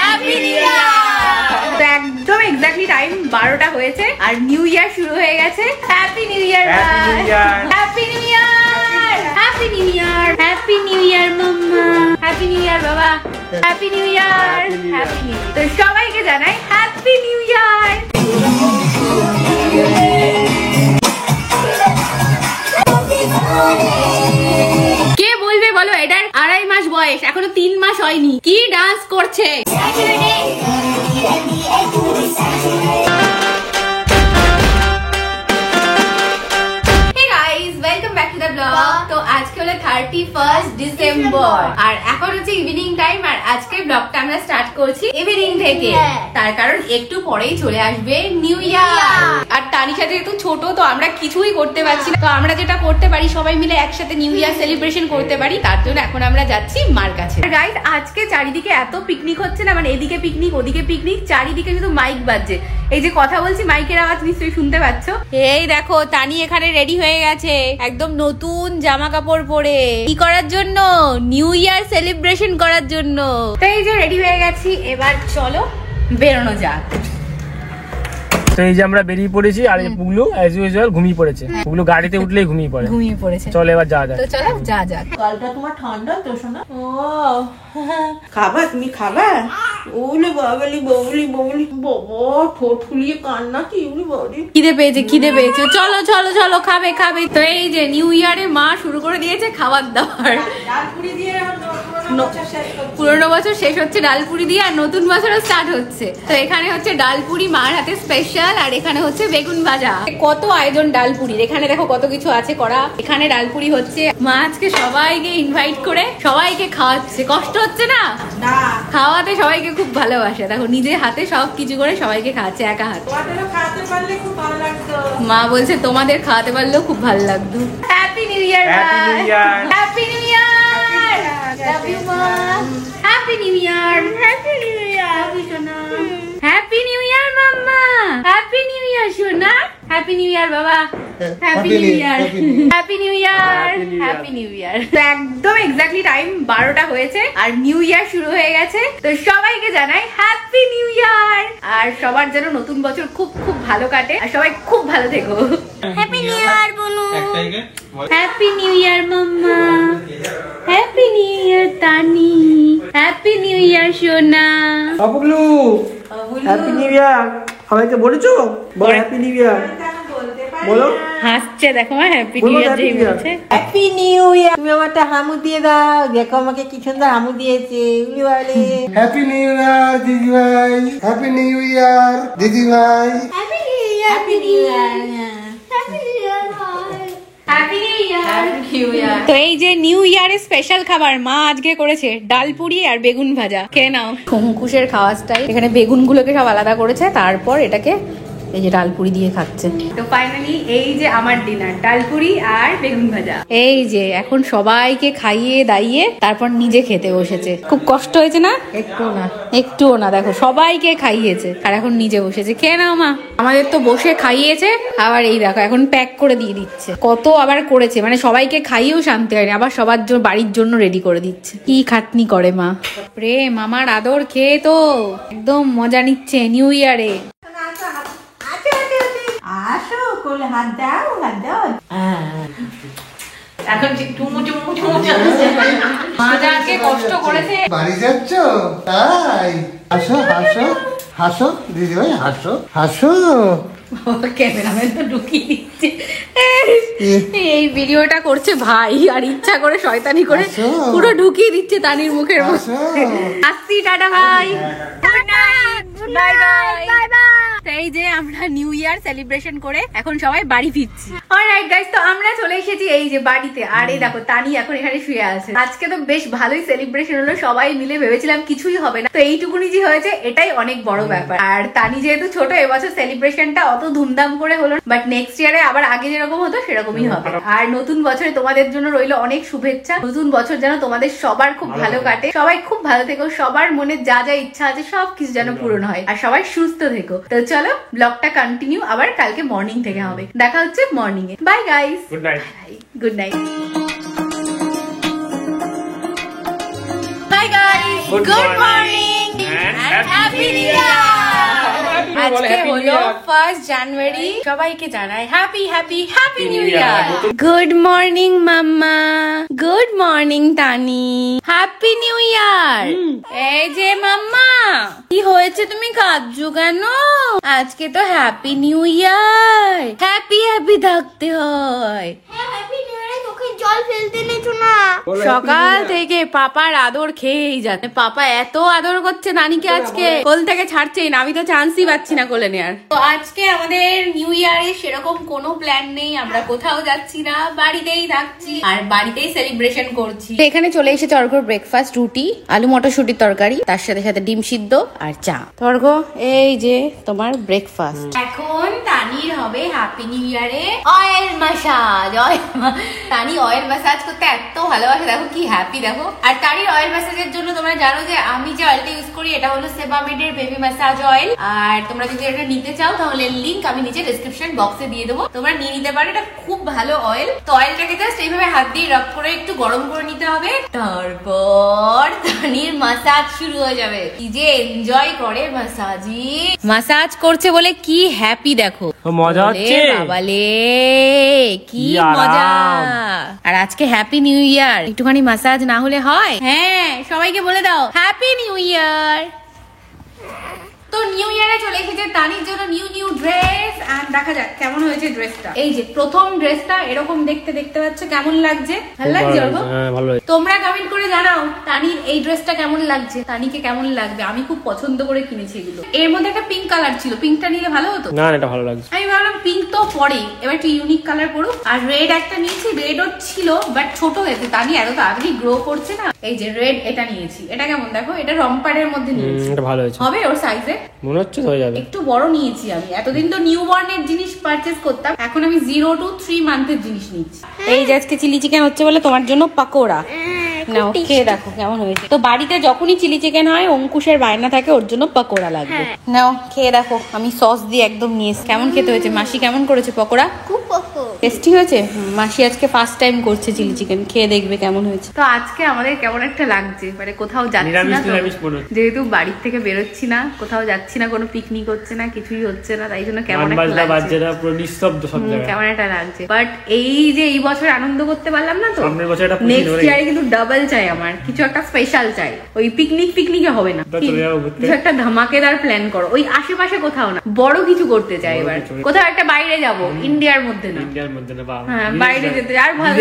Happy new ইয়ার। একদম exactly time 12টা হয়েছে আর new year শুরু হয়ে গেছে। Happy new year, happy new year, happy new year, happy new year মাম্মা, হ্যাপি নিউ ইয়ার বাবা, happy new year, happy new year. তো সবাইকে জানাই হ্যাপি নিউ ইয়ার। কে বলবে বলো এটার 2.5 মাস বয়স, এখনো 3 মাস হয়নি, কি ডান্স করছে। তো আজকে হলো 31 ডিসেম্বর আর এখন হচ্ছে ইভিনিং টাইম আর আজকে ব্লগটা আমরা স্টার্ট করছি ইভিনিং থেকে। তার কারণ একটু পরেই চলে আসবে নিউ ইয়ার আর তানিশা যেহেতু ছোট তো আমরা কিছুই করতে পারছি না, তো আমরা যেটা করতে পারি সবাই মিলে একসাথে নিউ ইয়ার সেলিব্রেশন করতে পারি, তার জন্য এখন আমরা যাচ্ছি মার কাছে। গাইস আজকে চারিদিকে এত পিকনিক হচ্ছে না, মানে এদিকে পিকনিক ওদিকে পিকনিক, চারিদিকে শুধু মাইক বাজছে। এই যে কথা বলছি মাইকের আওয়াজ নিশ্চয়ই শুনতে পাচ্ছ। এই দেখো তানি এখানে রেডি হয়ে গেছে একদম নতুন জামা কাপড় পরে, কি করার জন্য? নিউ ইয়ার সেলিব্রেশন করার জন্য। তো এই যে রেডি হয়ে গেছি, এবার চলো বেরোনো যাক। তো এই যে আমরা বেরিয়ে পড়েছি আর এই পুগলু অ্যাজ ইউজুয়াল ঘুমিয়ে পড়েছে। পুগলু গাড়িতে উঠলেই ঘুমিয়ে পড়েছে। চলো এবার যা যাক। তো চলো যা যাক। কালটা তোমার ঠান্ডা তো শোনা। ও খাবা, তুমি খাবা? ওলে বাবলি বাবলি বাবলি বাবা, ঠোঁট ফুলিয়ে কান্না কি উনি বাড়ি। খিদে পেয়েছে, চলো চলো চলো খাবে। তো এই যে নিউ ইয়ারে মা শুরু করে দিয়েছে খাবার দাবার। ডালপুরি দিয়ে পুরোনো বছর শেষ হচ্ছে ডালপুরি দিয়ে আর নতুন বছরও স্টার্ট হচ্ছে। তো এখানে হচ্ছে ডালপুরি মার হাতে স্পেশাল আর এখানে হচ্ছে বেগুন ভাজা। কত আয়োজন ডালপুরির, এখানে দেখো কত কিছু আছে করা। এখানে ডালপুরি হচ্ছে, মা আজকে সবাইকে ইনভাইট করে সবাইকে খাওয়াচ্ছে। কষ্ট হচ্ছে না? খাওয়াতে সবাইকে খুব ভালোবাসে, দেখো নিজে হাতে সব কিছু করে সবাইকে খাওয়াচ্ছে একা হাতে। মা বলছে তোমাদের খাওয়াতে পারলেও খুব ভালো লাগতো। Happy new year, happy new year, love you মা, happy new year, happy new year সোনা, হ্যাপি নিউ ইয়ার মাম্মা, হ্যাপি নিউ ইয়ার সোনা, হ্যাপি নিউ ইয়ার বাবা, happy new year, happy new year, happy new year. তো একদম exactly time 12টা হয়েছে আর new year শুরু হয়ে গেছে। তো সবাইকে জানাই হ্যাপি নিউ ইয়ার আর সবার যেন নতুন বছর খুব খুব ভালো কাটে আর সবাই খুব ভালো থেকো। হ্যাপি নিউ ইয়ার বনু, হ্যাপি নিউ ইয়ার মাম্মা, হ্যাপি নিউ ইয়ার তানি, হ্যাপি নিউ ইয়ার সোনা। পুগলু হ্যাপি নিউ ইয়ার সবাইকে বলেছো? বলো হ্যাপি নিউ ইয়ার বলো। হাসছে দেখো মা, হ্যাপি নিউ ইয়ার যেই বলছে। হ্যাপি নিউ ইয়ার। তুমি আমারটা হামু দিয়ে দাও, দেখো আমাকে কি সুন্দর হামু দিয়েছে। উনি বলে হ্যাপি নিউ ইয়ার দিদি ভাই, হ্যাপি নিউ ইয়ার দিদি ভাই, happy new year, happy new year, happy new year, happy new year. তো এই যে নিউ ইয়ারের স্পেশাল খাবার মা আজকে করেছে ডালপুরি আর বেগুন ভাজা, খেয়ে নাও। মুখোশের খাওয়া স্টাইল, এখানে বেগুন গুলোকে সব আলাদা করেছে, তারপর এটাকে এই যে ডালপুরি দিয়ে খাচ্ছে। তো ফাইনালি এই যে আমার ডিনার, ডালপুরি আর বেগুন ভাজা। এই যে এখন সবাইকে খাইয়ে দাইয়ে তারপর নিজে খেতে বসেছে। খুব কষ্ট হয়েছে না? একটুও না, দেখো সবাইকে খাইয়েছে আর এখন নিজে বসেছে। খেয়ে নাও মা। আমাদের তো বসে খাইয়েছে, আবার এই দেখো এখন প্যাক করে দিয়ে দিচ্ছে। কত আবার করেছে, মানে সবাইকে খাইয়েও শান্তি হয়নি, আবার সবার জন্য বাড়ির জন্য রেডি করে দিচ্ছে। কি খাটনি করে মা। প্রেম আমার আদর খেয়ে তো একদম মজা নিচ্ছে নিউ ইয়ারে। আসো কোলে হাত দাও, হাত দাও। এখন টুমু টুমু টুমু চলছে। মা যা আজকে কষ্ট করেছে। বাড়ি যাচ্ছ? তাই হাসো হাসো হাসো দিদি ভাই, হাসো হাসো। ক্যামেরাম্যান তো ঢুকিয়ে দিচ্ছে। এই ভিডিওটা করছে ভাই আর ইচ্ছা করে শয়তানি করে পুরো ঢুকিয়ে দিচ্ছে তানির মুখের মধ্যে। আসছি, টাটা ভাই, good night, bye by, bye bye. এই যে আমরা নিউ ইয়ার সেলিব্রেশন করে এখন সবাই বাড়ি ফিরছি। অলরাইট গাইস, তো আমরা চলে এসেছি এই যে বাড়িতে আর এই দেখো তানি এখন এখানে শুয়ে আছে। আজকে তো বেশ ভালোই সেলিব্রেশন হলো, সবাই মিলে ভেবেছিলাম কিছুই হবে না, তো এইটুকুনি যে হয়েছে এটাই অনেক বড় ব্যাপার। আর তানি যেহেতু ছোট, এবছর সেলিব্রেশনটা অত ধুমধাম করে হলো, বাট নেক্সট ইয়ারে আবার আগে যেরকম হতো সেরকমই হবে। আর নতুন বছরে তোমাদের জন্য রইলো অনেক শুভেচ্ছা। নতুন বছর যেন তোমাদের সবার খুব ভালো কাটে, সবাই খুব ভালো থেকো, সবার মনে যা যা ইচ্ছা আছে সবকিছু যেন পূরণ হয় আর সবাই সুস্থ থেকো। তো চলো ব্লগটা কন্টিনিউ আবার কালকে মর্নিং থেকে হবে। দেখা হচ্ছে মর্নিং এ। Bye guys, good night, good night, bye guys, good morning. আজকে হলো 1 জানুয়ারি, সবাইকে জানাই happy happy happy new year. Good morning মাম্মা, good morning Tani, happy new year. এই যে মাম্মা, কি হয়েছে, তুমি কাঁদছো কেন? আজকে তো happy new year, happy happy থাকতে হয়। জল ফেলতে নিছো না, সকাল থেকে পাপার আদর খেয়েই যাচ্ছে। পাপা এত আদর করছে নানিকে, আজকে কোল থেকে ছাড়ছেই না, আমি তো চান্সই পাচ্ছি না কোলে নেওয়ার। তো আজকে আমাদের নিউ ইয়ারে সেরকম কোনো প্ল্যান নেই, আমরা কোথাও যাচ্ছি না, বাড়িতেই থাকছি আর বাড়িতেই সেলিব্রেশন করছি। এখানে চলে এসেছে অর্ঘ্যর ব্রেকফাস্ট, রুটি, আলু মটরশুটির তরকারি, তার সাথে সাথে ডিম সিদ্ধ আর চা। অর্ঘ্য, এই যে তোমার ব্রেকফাস্ট। এখন তানির হবে হ্যাপি নিউ ইয়ারে অয়েল ম্যাসাজ। তানি অয়েল ম্যাসাজ করতে এত ভালোবাসে, দেখো কি হ্যাপি দেখো। আর তানির অয়েল ম্যাসাজের জন্য তোমরা জানো যে আমি যে অয়েলটা ইউজ করি এটা হলো সেবামেডের বেবি ম্যাসাজ অয়েল। আর তোমরা যদি এটা নিতে চাও তাহলে লিংক আমি নিচে ডেসক্রিপশন বক্সে দিয়ে দেবো, তোমরা নিয়ে নিতে পারো। এটা খুব ভালো অয়েল। তো অয়েলটাকে জাস্ট এইভাবে হাত দিয়ে রাব করে একটু গরম করে নিতে হবে, তারপর তানির ম্যাসাজ শুরু হয়ে যাবে। কি যে এনজয় করে ম্যাসাজি, ম্যাসাজ করছে বলে কি হ্যাপি দেখো, মজা হচ্ছে বাবালে কি মজা। আর আজকে হ্যাপি নিউ ইয়ার, একটুখানি ম্যাসাজ না হলে হয়? হ্যাঁ, সবাইকে বলে দাও হ্যাপি নিউ ইয়ার। তো নিউ ইয়ারে চলে এসেছে তানির জন্য নিউ ড্রেস, এন্ড দেখা যাক কেমন হয়েছে ড্রেসটা। এই যে প্রথম ড্রেসটা এরকম দেখতে পাচ্ছ, কেমন লাগছে? ভালো লাগছে অর্ঘ্য? হ্যাঁ, ভালো লাগছে। তোমরা কমেন্ট করে জানাও তানির এই ড্রেসটা কেমন লাগছে, তানিকে কেমন লাগবে। আমি খুব পছন্দ করে কিনেছি এগুলো। এর মধ্যে একটা পিঙ্ক কালার ছিল, পিঙ্কটা নিলে ভালো হতো। না, এটা ভালো লাগছে। আমি ভাবলাম পিঙ্ক তো পরে, এবার একটু ইউনিক কালার পড়ুক। আর রেড একটা নিয়েছি, রেডও ছিল বাট ছোট হয়েছে, তানি এত তাড়াতাড়ি গ্রো করছে না। এই যে রেড এটা নিয়েছি, এটা কেমন দেখো, এটা রম্পারের মধ্যে নিয়েছি, এটা ভালো হয়েছে, হবে ওর সাইজে মনে হচ্ছে হয়ে যাবে। একটু বড় নিয়েছি আমি, এতদিন তো নিউ বর্নের জিনিস পারচেজ করতাম, এখন আমি 0 to 3 মান্থের জিনিস নিচ্ছি। এই যে আজকে চিলি চিকেন হচ্ছে বলে তোমার জন্য পাকোড়া নাও, খেয়ে দেখো কেমন হয়েছে। তো বাড়িতে যখনই চিলি চিকেন হয় অঙ্কুশের বায়না থাকে ওর জন্য পাকোড়া লাগবে। নাও খেয়ে দেখো, আমি সস দিয়ে একদম নিয়েছি। কেমন খেতে হয়েছে? মাসি কেমন করেছে পকোড়া? খুব টেস্টি হয়েছে। মাসি আজকে ফার্স্ট টাইম করছে চিলি চিকেন, খেয়ে দেখবে কেমন হয়েছে। তো আজকে আমাদের কেমন একটা লাগছে, মানে কোথাও যাচ্ছি না তো, যেহেতু বাড়ির থেকে বেরোচ্ছি না, কোথাও যাচ্ছি না, কোনো পিকনিক হচ্ছে না, কিছুই হচ্ছে না, তাই জন্য কেমন একটা লাগছে, কেমন একটা লাগছে। বাট এই যে এই বছর আনন্দ করতে পারলাম না, তো নেক্সট ইয়ারে কিন্তু ডাবল চাই আমার, কিছু একটা স্পেশাল চাই। ওই পিকনিকে হবে না, কিছু একটা ধামাকেদার প্ল্যান করো, ওই আশেপাশে কোথাও না, বড় কিছু করতে চাই এবার। কোথাও একটা বাইরে যাব, ইন্ডিয়ার মধ্যে না, হ্যাঁ বাইরে যেতে আর ভালো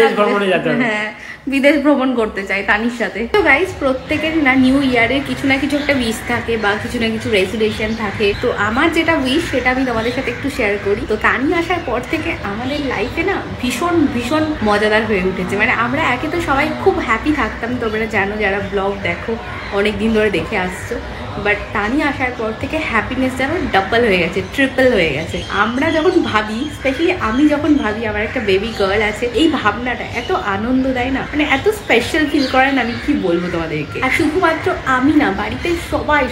লাগবে। হ্যাঁ, বিদেশ ভ্রমণ করতে চাই তানির সাথে। তো গাইস, প্রত্যেকেরই না নিউ ইয়ারে কিছু না কিছু একটা উইশ থাকে বা কিছু না কিছু রেজুলেশন থাকে। তো আমার যেটা উইশ সেটা আমি তোমাদের সাথে একটু শেয়ার করি। তো তানি আসার পর থেকে আমাদের লাইফে না ভীষণ মজাদার হয়ে উঠেছে। মানে আমরা একে তো সবাই খুব হ্যাপি থাকতাম, তোমরা জানো যারা ব্লগ দেখো, অনেকদিন ধরে দেখে আসছো। বাট তানি আসার পর থেকে হ্যাপিনেস যেন ডাবল হয়ে গেছে, ট্রিপল হয়ে গেছে। আমরা যখন ভাবি, স্পেশালি আমি যখন ভাবি আমার একটা বেবি গার্ল আছে, এই ভাবনাটা এত আনন্দ দেয় না, মানে এত স্পেশাল ফিল করে না, আমি কি বলবো তোমাদেরকে। আর শুধুমাত্র আমি না, বাড়িতে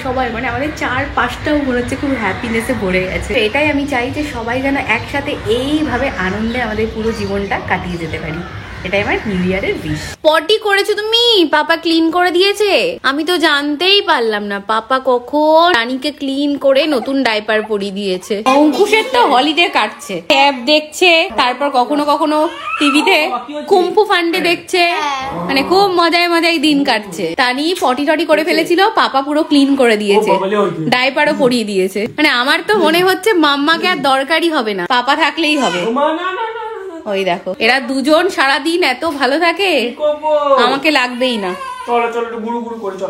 সবাই মানে আমাদের 4-5টাও মনে হচ্ছে খুব হ্যাপিনেসে ভরে গেছে। এটাই আমি চাই যে সবাই যেন একসাথে এইভাবে আনন্দে আমাদের পুরো জীবনটা কাটিয়ে যেতে পারি। এটাই আমার নিউ ইয়ারের উইশ। পটি করেছো তুমি? পাপা ক্লিন করে দিয়েছে? আমি তো জানতেই পারলাম না পাপা কখন রানীকে ক্লিন করে নতুন ডাইপার পরিয়ে দিয়েছে। অঙ্কুশের তো হলিডে কাটছে, ট্যাব দেখছে, তারপর কখনো টিভিতে কুম্ফু ফান্ডে দেখছে, মানে খুব মজায় দিন কাটছে। তানি পটি করে ফেলেছিল, পাপা পুরো ক্লিন করে দিয়েছে, ডাইপারও পরিয়ে দিয়েছে। মানে আমার তো মনে হচ্ছে মাম্মাকে আর দরকারই হবে না, পাপা থাকলেই হবে। ওই দেখো, এরা দুজন সারাদিন এত ভালো থাকে, আমাকে লাগবেই না।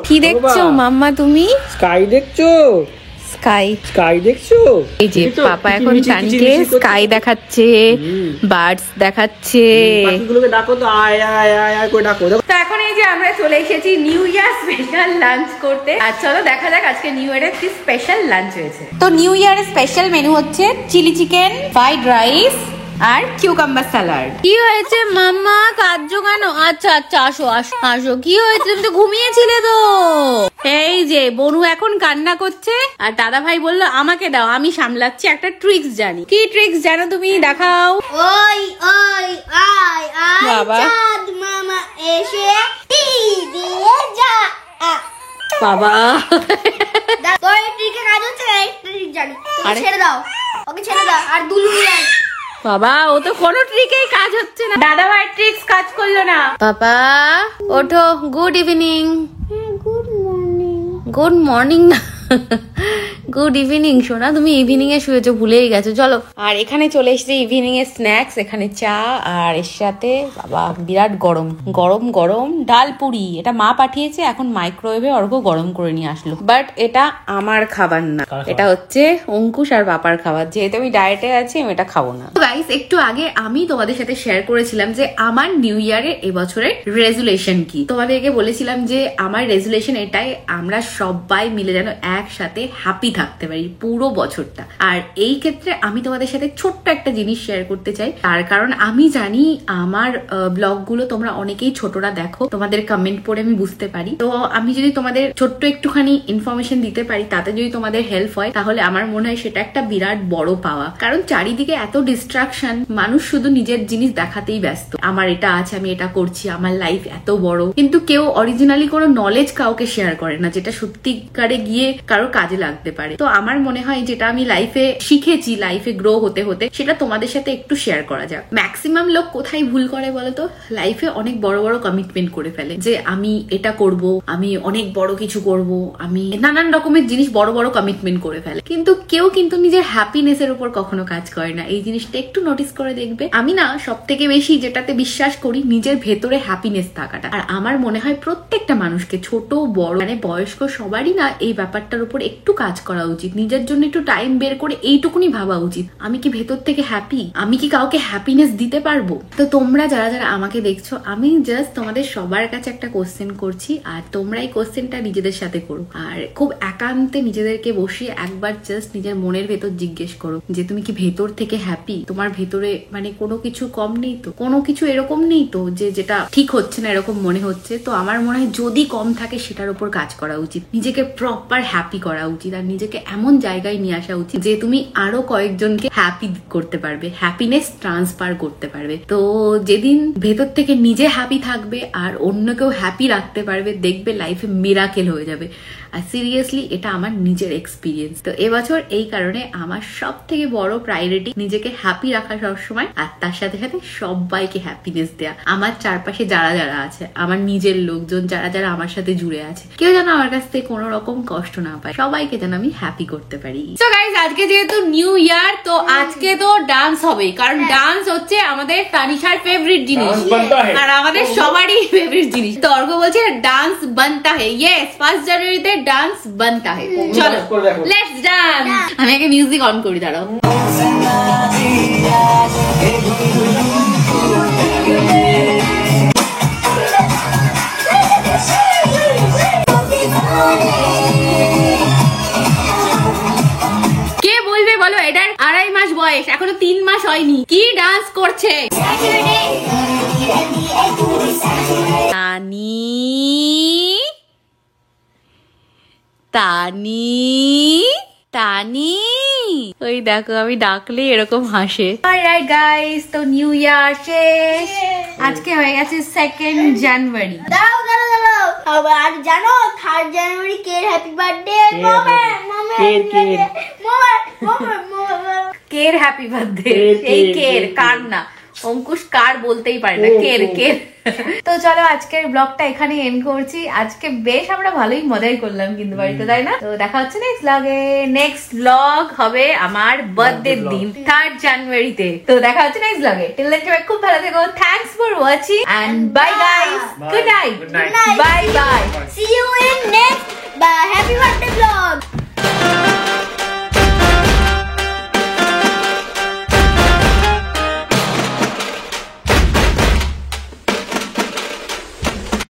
কি দেখছো মাম্মা তুমি? স্কাই দেখছো? স্কাই দেখছো? এই যে পাপা এখন তানিকে স্কাই দেখাচ্ছে, বার্ডস দেখাচ্ছে। তো এখন এই যে আমরা চলে এসেছি নিউ ইয়ার স্পেশাল লাঞ্চ করতে। আর চলো দেখা যাক আজকে নিউ ইয়ারে কি স্পেশাল লাঞ্চ হয়েছে। তো নিউ ইয়ারের স্পেশাল মেনু হচ্ছে চিলি চিকেন, ফ্রাইড রাইস আর কিউকাম্বার স্যালাড। কি হয়েছে মাম্মা, কাঁদছো কেন? আচ্ছা আসো। কি হয়েছে? তুমি তো ঘুমিয়েছিলে তো। এই যে বনু এখন কান্না করছে, আর দাদা ভাই বললো আমাকে দাও, আমি সামলাচ্ছি। একটা ট্রিক্স জানি। কি ট্রিক্স জানো তুমি? দেখাও। ওই বাবা, চাঁদ মামা এসে দিয়ে যা। বাবা তোর ট্রিক ট্রিকে কাজ হচ্ছে না, একটা ট্রিক জানি। তুমি আরে। ছেড়ে দাও, ওকে ছেড়ে দাও। আর দুলু নিয়ে বাবা ও তো কোনো ট্রিকেই কাজ হচ্ছে না, দাদা ভাই ট্রিক্স কাজ করলো না। বাবা ওঠো, good evening. Good morning. Good morning না, গুড ইভিনিং সোনা, তুমি ইভিনিং এ শুয়েছো, ভুলেই গেছো। চলো, আর এখানে চলে এসেছে ইভিনিং এর স্ন্যাক্স, এখানে চা আর এর সাথে বাবা বিরাট গরম গরম গরম ডাল পুরি। এটা মা পাঠিয়েছে, এখন মাইক্রোওয়েভে অর্ঘ গরম করে নিয়ে আসলো। বাট এটা আমার খাবার না, এটা হচ্ছে অঙ্কুশ আর বাপার খাবার। যেহেতু আমি ডায়েটে আছি, আমি এটা খাবো না। গাইস, একটু আগে আমি তোমাদের সাথে শেয়ার করেছিলাম যে আমার নিউ ইয়ারে এবছরের রেজুলেশন কি। তোমাদেরকে বলেছিলাম যে আমার রেজুলেশন এটাই, আমরা সবাই মিলে যেন একসাথে হ্যাপি থাকতে পারি পুরো বছরটা। আর এই ক্ষেত্রে আমি তোমাদের সাথে ছোট্ট একটা জিনিস শেয়ার করতে চাই, তার কারণ আমি জানি আমার ব্লগগুলো তোমরা অনেকেই ছোটরা দেখো, তোমাদের কমেন্ট পড়ে আমি বুঝতে পারি। তো আমি যদি তোমাদের ছোট্ট একটুখানি ইনফরমেশন দিতে পারি, তাতে যদি তোমাদের হেল্প হয়, তাহলে আমার মনে হয় সেটা একটা বিরাট বড় পাওয়া। কারণ চারিদিকে এত ডিস্ট্রাকশন, মানুষ শুধু নিজের জিনিস দেখাতেই ব্যস্ত। আমার এটা আছে, আমি এটা করছি, আমার লাইফ এত বড়, কিন্তু কেউ অরিজিনালি কোনো নলেজ কাউকে শেয়ার করে না, যেটা সত্যিকারে গিয়ে কারো কাজে লাগতে পারে। তো আমার মনে হয় যেটা আমি লাইফে শিখেছি, লাইফে গ্রো হতে হতে, সেটা তোমাদের সাথে একটু শেয়ার করা যাক। ম্যাক্সিমাম লোক কোথায় ভুল করে বলতো, লাইফে অনেক বড় বড় কমিটমেন্ট করে ফেলে, যে আমি এটা করব, আমি অনেক বড় কিছু করব, আমি নানান রকমের জিনিস বড় বড় কমিটমেন্ট করে ফেলে, কিন্তু কেউ কিন্তু নিজের হ্যাপিনেস এর উপর কখনো কাজ করে না। এই জিনিসটা একটু নোটিস করে দেখবে। আমি না সব থেকে বেশি যেটাতে বিশ্বাস করি, নিজের ভেতরে হ্যাপিনেস থাকাটা। আর আমার মনে হয় প্রত্যেকটা মানুষকে, ছোট বড় মানে বয়স্ক, সবারই না এই ব্যাপারটার উপর একটু কাজ করা উচিত। নিজের জন্য একটু টাইম বের করে এইটুকুনি ভাবা উচিত, আমি কি ভেতর থেকে হ্যাপি, আমি কি কাউকে হ্যাপিনেস দিতে পারবো। তো তোমরা যারা যারা আমাকে দেখছো, আমি জাস্ট তোমাদের সবার কাছে একটা কোশ্চেন করছি, আর তোমরা এই কোশ্চেনটা নিজেদের সাথে করো। আর খুব একান্তে নিজেদেরকে বসিয়ে একবার জাস্ট নিজের মনের ভেতর জিজ্ঞেস করো যে তুমি কি ভেতর থেকে হ্যাপি। তোমার ভেতরে মানে কোনো কিছু কম নেই তো, কোনো কিছু এরকম নেই তো যে যেটা ঠিক হচ্ছে না এরকম মনে হচ্ছে। তো আমার মনে হয় যদি কম থাকে, সেটার উপর কাজ করা উচিত, নিজেকে প্রপার হ্যাপি করা উচিত, আর নিজেকে এমন জায়গায় নিয়ে আসা উচিত যে তুমি আরো কয়েকজনকে হ্যাপি করতে পারবে, হ্যাপিনেস ট্রান্সফার করতে পারবে। তো যেদিন ভেতর থেকে নিজে হ্যাপি থাকবে আর অন্যকেও হ্যাপি রাখতে পারবে, দেখবে লাইফে মিরাকেল হয়ে যাবে। আর সিরিয়াসলি এটা আমার নিজের এক্সপিরিয়েন্স। তো এবছর এই কারণে আমার সব থেকে বড় প্রায়োরিটি নিজেকে হ্যাপি রাখা সবসময়, আর তার সাথে সাথে সবাইকে হ্যাপিনেস দেয়া। আমার চারপাশে যারা যারা আছে, আমার নিজের লোকজন যারা যারা আমার সাথে জুড়ে আছে, কেউ যেন আমার কাছ থেকে কোনো রকম কষ্ট না পায়, সবাইকে যেন আমি হ্যাপি করতে পারি। সো গাইস, আজকে যেহেতু নিউ ইয়ার, তো আজকে তো ডান্স হবে, কারণ ডান্স হচ্ছে আমাদের তানিশার ফেভারিট জিনিস আর আমাদের সবারই ফেভারিট জিনিস। তো অর্ঘ বলছে ডান্স বানতা হে। ইয়েস, 1 জানুয়ারিতে ডান্স বানতা হে। চলো লেটস ডান্স। আমি আগে মিউজিক অন করি, দাঁড়াও। কে বলবে বলো, এটার 2.5 মাস বয়স, এখনো 3 মাস হয়নি, কি ডান্স করছে। তানি তানি তানি, ওই দেখো আমি ডাকলে এরকম হাসে। অলরাইট গাইস, তো নিউ ইয়ার শেষ, আজকে হয়ে গেছে 2 জানুয়ারি। দাঁড়াও দাঁড়াও দাঁড়াও, আবার জানো 3 জানুয়ারি কে হ্যাপি বার্থডে। কের হ্যাপি বার্থডে। এই কের, কার না, অঙ্কুশ কার বলতেই পারে না, কের কের। তো চলো আজকের ব্লগটা এখানে এন্ড করছি। আজকে বেশ আমরা ভালোই মজাই করলাম কিন্তু বাড়িতে, তাই না? তো দেখা হচ্ছে নেক্সট ব্লগে। নেক্সট ব্লগ হবে আমার বার্থডে দিন, 3 জানুয়ারিতে। তো দেখা হচ্ছে নেক্সট ব্লগে। টিল দেন সবাই খুব ভালো থেকো। Thanks for watching and bye guys. Good night, bye bye, see you.